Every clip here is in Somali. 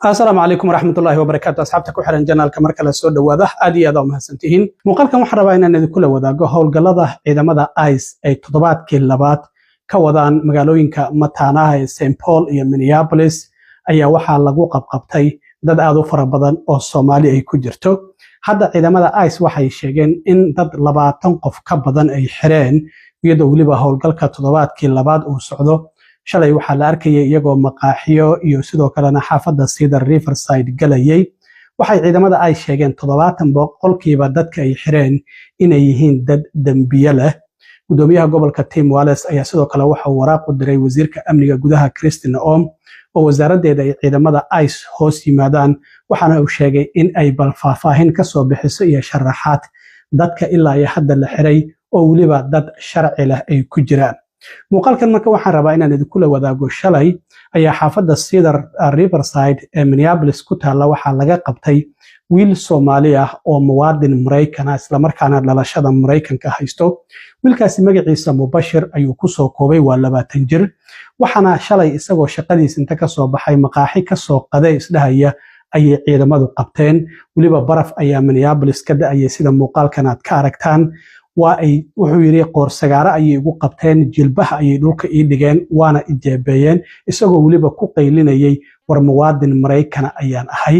السلام عليكم ورحمة الله وبركاته أصحابتك وحرن جنال كمركز السود وواضح أدي أدام هسنتين مقالكم وحربا إن ندكل وذاقه هول قلده إذا مدى آيس أي تضبات كلابات كوضان مقالوين كمتاناه سين بول إيا مينيابوليس أي وحا لغو قبقبتي dad aad u fara badan oo Soomaali ay ku jirto hadda ciidamada ICE waxay sheegeen in dad 20 qof ka badan ay xireen iyadoo waliba howlgalka toddobaadkii labaad uu socdo shalay waxa la arkayay iyagoo maqaaxiyo iyo sidoo kalena xaafadda sida Riverside galayay waxay ciidamada ay sheegeen 70 boqolkiiba dadka ay xireen inay yihiin dad dambiye leh gudoomiyaha gobolka Tim Wallis ayaa sidoo kale waxa uu waraaq u diray wasiirka amniga gudaha Christina Om oo wasaaraddeeda ay ciidamada ICE hoos yimaadaan waxaana uu sheegay in ay balfaafahin ka soo bixiso iyo sharaxaad dadka ilaa iyo hadda la xiray oo waliba dad sharci leh ay ku jiraan muuqaalkan marka waxaan rabaa inaan idinku la wadaago shalay ayaa xaafadda Cedar Riverside ee Minneapolis ku taala waxaa laga qabtay wiil Soomaali ah oo muwaadin Mareykanka isla markaana dhalashada Mareykanka haysto wiilkaasi magaciisa Mubashir ayuu ku soo koobay waa 20 jir waxaana shalay isagoo shaqadiisa inta ka soo baxay maqaaxi ka soo qaday isdhahaya ayay ciidamadu qabteen waliba baraf ayaa Minneapolis ka da'ay sida muuqaalkan aad ka aragtaan waa ay wuxuu yiri qoor sagaara ayay ugu qabteen jilbaha ayay dhulka ii dhigeen waana ijeebeeyeen isagoo waliba ku qaylinayay war muwaadin Mareykan ayaan ahay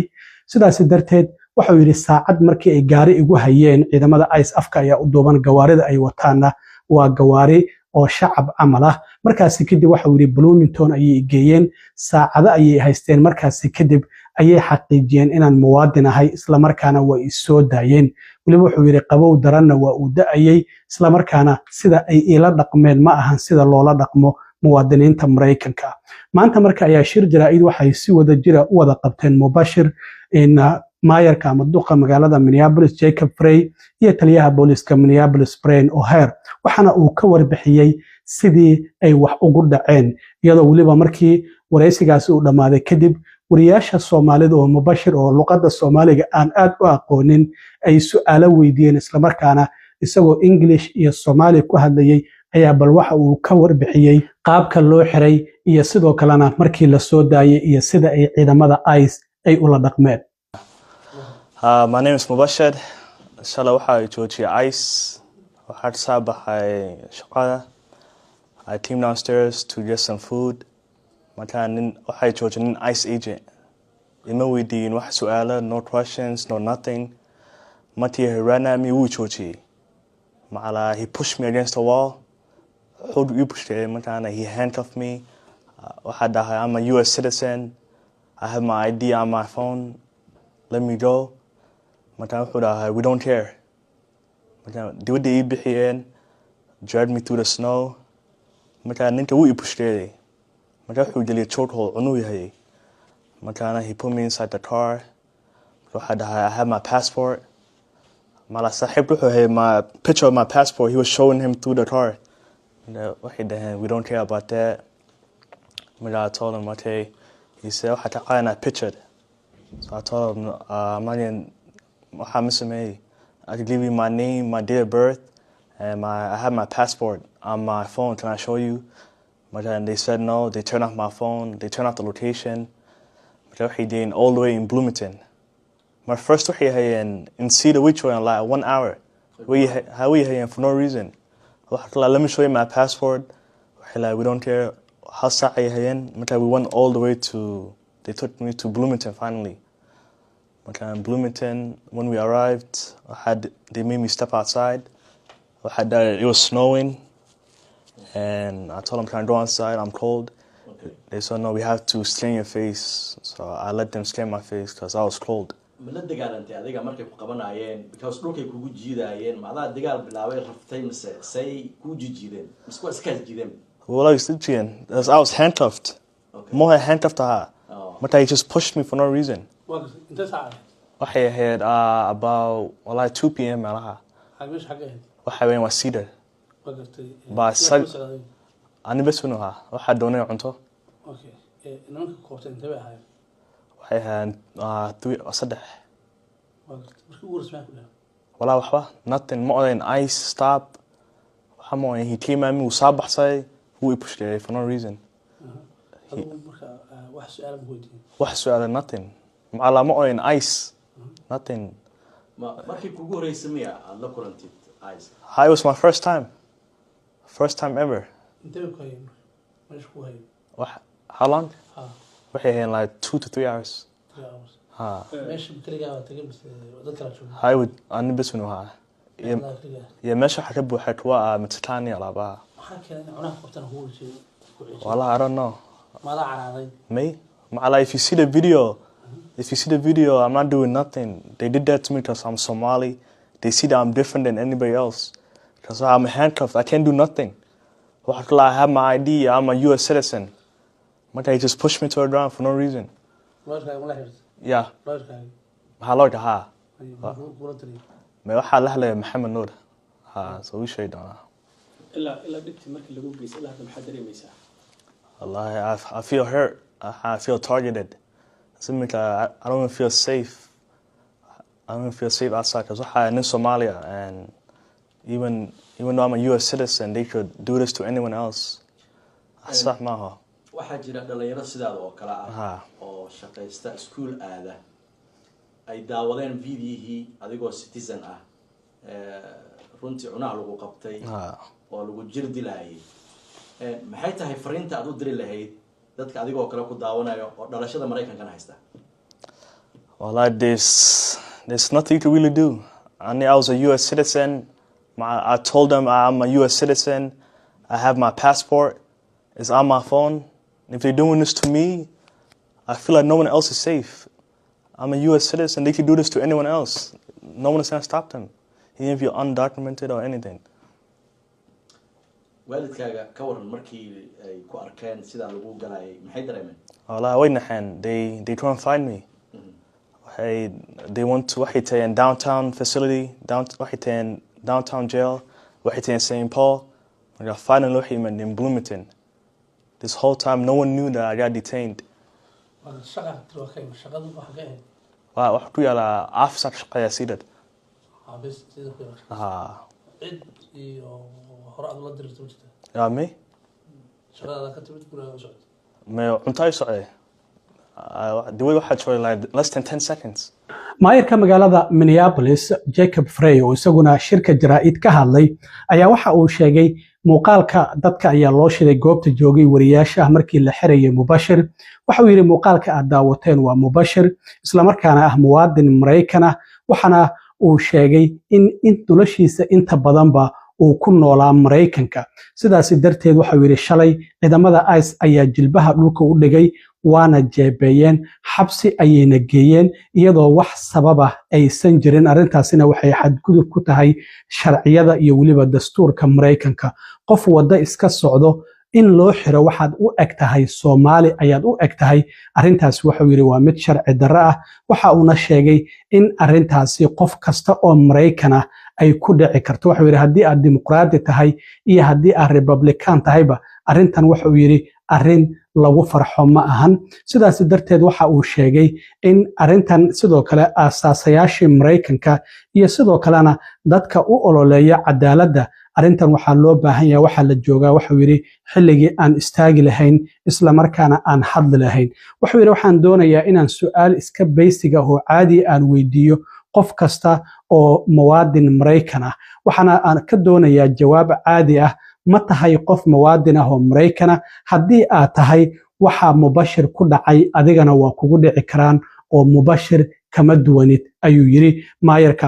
sidaas darteed wuxuu yiri saacad markii ay gaari igu hayeen ciidamada ICE afka ayaa u duuban gawaarida ay wataana waa gawaari oo shacab amal ah markaas kadib waxa uu yiri Bloomington ayay geeyeen saacada ayay haysteen markaas kadib ayay xaqiijiyeen inaan muwaadin ahay isla markaana way soo daayeen waliba wuxuu yiri qabow daranna waa uu da'ayay isla markaana sida ay ila dhaqmeen ma ahan sida loola dhaqmo muwaadiniinta Mareykanka maanta marka ayaa shir jaraa'id waxay si wada jira u wada qabteen Mubashir in maayarka ama duqa magaalada Minneapolis Jacob Frey iyo taliyaha booliska Minneapolis Brian O'Hare waxaana uu ka warbixiyay sidii ay wax ugu dhaceen iyadoo waliba markii wareysigaasi uu dhamaaday kadib wariyaasha Soomaalida oo Mubashir oo luqadda Soomaaliga aan aad u aqoonin ay su'aalo weydiiyeen isla markaana isagoo English iyo Soomaali ku hadlayay ayaa bal waxa uu ka warbixiyay qaabka loo xiray iyo sidoo kalena markii la soo daayay iyo sida ay ciidamada ICE ay ula dhaqmeen My name is Mubashir. Shalay waxa joojiyay ICE. Waxaan soo baxay shaqada. I came downstairs to get some food. Markaan waxay joojiyeen ICE agent. Ima weydiin wax su'aalo, no questions, no nothing. Markii he ran at me, wuu joojiyay. Macala, he pushed me against the wall. Hold you pushed me. Markaan he handcuffed me. Waxa dhahay I'm a US citizen. I have my ID on my phone. Let me go. Markaan wuxuu dhahay we don't care. Markaan dibadda ii bixiyeen, dragged me through the snow. Markaan ninka wuu i pushday. Markaan wuxuu geliyay chokehold cunuu yahay. Markaan he put me inside the car. Waxa dhahay I have my passport. Mala saaxiib wuxuu hayay my picture of my passport. He was showing him through the car. Waxay dhahay we don't care about that. Markaan I told him okay. He said waxa taqaanaa picture. So I told him I could give you my name, my date of birth, and I have my passport on my phone. Can I show you? And they said no. They turned off my phone. They turned off the location. All the way in Bloomington. My first way in Cedar, which way in like 1 hour. How we here for no reason? Let me show you my passport. We don't care. How we went all the way to. They took me to Bloomington finally. In Bloomington, when we arrived, they made me step outside. It was snowing, and I told them, "Can I go outside? I'm cold." Okay. They said, "No, we have to stain your face." So I let them stain my face because I was cold. Well, I was handcuffed. Okay. More handcuffed to her. But they just pushed me for no reason. waxay ahayd about 2 p.m. malaha waxa weyn waa Cedar ba ani bas wano waxa doonay cunto nimanka koobta inta bay ahayd waxay ahayd saddex markii uu rasmi ah wala waxba nothing more than ICE stop waxa mo he came at me wuu soo baxsay wuu i pushed for no reason marka wax su'aala nothing macalamo oo in ice nothing markii kugu horeysay miya aad la kulantid ice it was my first time ever how long waxay ahayn like 2 to 3 hours I would ani bas inuu haa iyo meesha waxa ka buuxay kuwa matataani alaabaha wala I don't know me Mala, if you see the video I'm not doing nothing. They did that to me because I'm Somali. They see that I'm different than anybody else because I'm handcuffed. I can't do nothing. I have my ID. I'm a US citizen. But they just pushed me to the ground for no reason. Yeah. Hello, ha. Me waxa la hadlay Maxamed Nuur. So we shade doona. illa dhigti markii lagu geeyay ilaa maxaa dareemaysaa? Wallahi I feel hurt. I feel targeted. I don't even feel safe. I don't even feel safe outside because I'm in Somalia, and even though I'm a U.S. citizen, they could do this to anyone else. Asaf maaha. Waxaa jira dhalinyaro sidaada oo kala ah oo shaqaysta school aada ay daawadeen videohii adigoo citizen ah runtii cunaha lagu qabtay oo lagu jir dilaayay maxay tahay fariinta aad u diri lahayd dadka adigoo kale ku daawanayo oo dhalashada Mareykanka haysta well like there's nothing to really do I was a US citizen I told them I'm a US citizen I have my passport it's on my phone if they're doing this to me I feel like no one else is safe I'm a US citizen they could do this to anyone else no one is going to stop them even if you're undocumented or anything waalidkaaga ka waran markii ay ku arkeen sida lagu galay maxay dareemeen wallahi way naxeen they try and find me they want to waxay tahay downtown facility waxay tahay downtown jail waxay tahay St. Paul I got finally him in Bloomington this whole time no one knew that I got detained wax ku yaala afsar shaqaya sidad me cunto socday way waxaa joogay like less than 10 seconds maayirka magaalada Minneapolis Jacob Frey oo isaguna shirka jaraa'id ka hadlay ayaa waxa uu sheegay muuqaalka dadka ayaa loo shiday goobta joogay wariyaasha markii la xirayay Mubashir waxa uu yiri muuqaalka aad daawateen waa Mubashir isla markaana ah muwaadin Mareykan ah waxana uu sheegay in dulashiisa inta badanba uu ku noolaa Mareykanka sidaas darteed waxa uu yiri shalay ciidamada ICE ayaa jilbaha dhulka u dhigay waana jeebeeyeen xabsi ayayna geeyeen iyadoo wax sababa aysan jirin arintaasina waxay xadgudub ku tahay sharciyada iyo waliba dastuurka Mareykanka qof wada iska socdo in loo xiro waxaad u egtahay Soomaali ayaad u egtahay arintaas waxa uu yiri waa mid sharci darro ah waxa uu na sheegay in arintaasi qof kasta oo Mareykan ah ay ku dhici karto waxa uu yiri hadii aad dimuqraadi tahay iyo hadii aad republican tahayba arintan waxa uu yiri arin lagu farxo ma ahan sidaas darteed waxa uu sheegay in arintan sidoo kale aasaasayashii Mareykanka iyo sidoo kalena dadka u ololeeya cadaaladda arintan waxa loo baahan yahay waxa la joogaa waxa uu yiri xilligii aan istaagi lahayn isla markaana aan hadli lahayn waxa uu yiri waxaan doonayaa inaan su'aal iska basic ah oo caadi aan weydiiyo qof kasta oo muwaadin Mareykan ah waxana aan ka doonayaa jawaab caadi ah ma tahay qof muwaadin ah oo Mareykan ah hadii aad tahay waxa Mubashir ku dhacay adigana waa kugu dhici karaan oo Mubashir kama duwanid ayuu yiri maayirka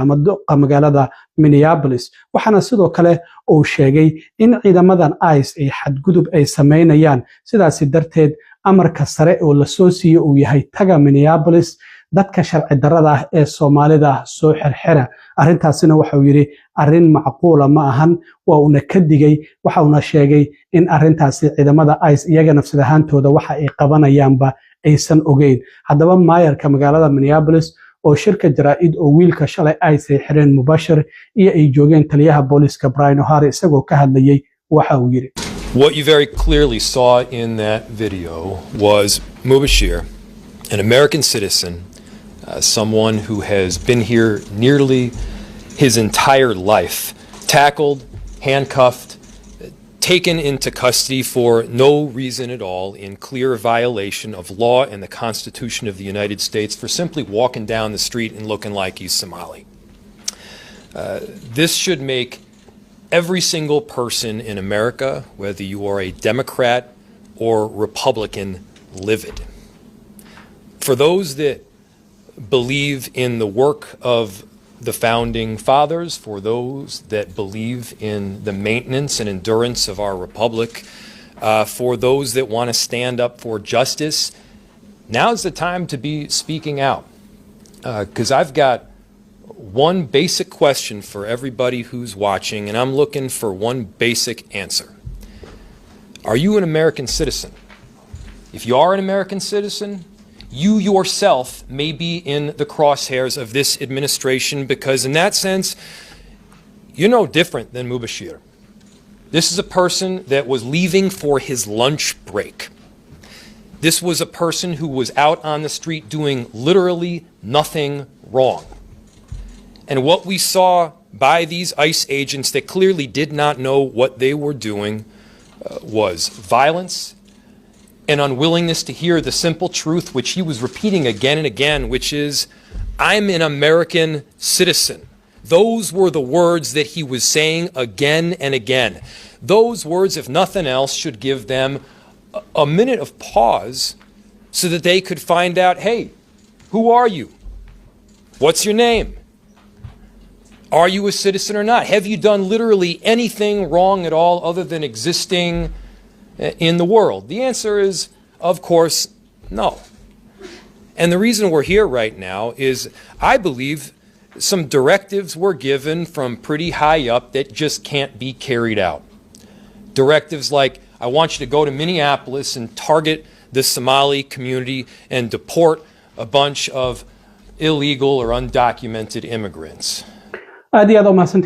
magaalada Minneapolis waxana sidoo kale uu sheegay in ciidamadan ICE ay xadgudub ay sameynayaan sidaas darteed amarka sare oo la soo siiyay uu yahay taga Minneapolis dadka sharci darrada ah ee Soomaalida soo xirxira arintaasina waxa uu yiri arin macquul ma ahan waa una ka digay waxa una sheegay in arintaasi ciidamada ICE iyaga nafsadahantooda waxa ay qabanayaanba aysan ogeyn haddaba maayirka magaalada Minneapolis oo shirka jaraa'id oo wiilka shalay ICE ay xireen Mubashir iyo ay joogeen taliyaha booliska Brian O'Hare isagoo ka hadlayay waxa uu yiri What you very clearly saw in that video was Mubashir, an American citizen, someone who has been here nearly his entire life, tackled, handcuffed, taken into custody for no reason at all, in clear violation of law and the Constitution of the United States, for simply walking down the street and looking like he's Somali. This should make every single person in America, whether you are a Democrat or Republican, livid. For those that believe in the work of the founding fathers, for those that believe in the maintenance and endurance of our republic, for those that want to stand up for justice, now's the time to be speaking out. Because I've got one basic question for everybody who's watching, and I'm looking for one basic answer. Are you an American citizen? If you are an American citizen, you yourself may be in the crosshairs of this administration, because in that sense, you're no different than Mubashir. This is a person that was leaving for his lunch break. This was a person who was out on the street doing literally nothing wrong. And what we saw by these ICE agents that clearly did not know what they were doing was violence, an unwillingness to hear the simple truth, which he was repeating again and again, which is, I'm an American citizen. Those were the words that he was saying again and again. Those words, if nothing else, should give them a minute of pause so that they could find out, hey, who are you? What's your name? Are you a citizen or not? Have you done literally anything wrong at all other than existing in the world? The answer is, of course, no. And the reason we're here right now is, I believe, some directives were given from pretty high up that just can't be carried out. Directives like, I want you to go to Minneapolis and target the Somali community and deport a bunch of illegal or undocumented immigrants. aad iyo aad u mahadsantihiin.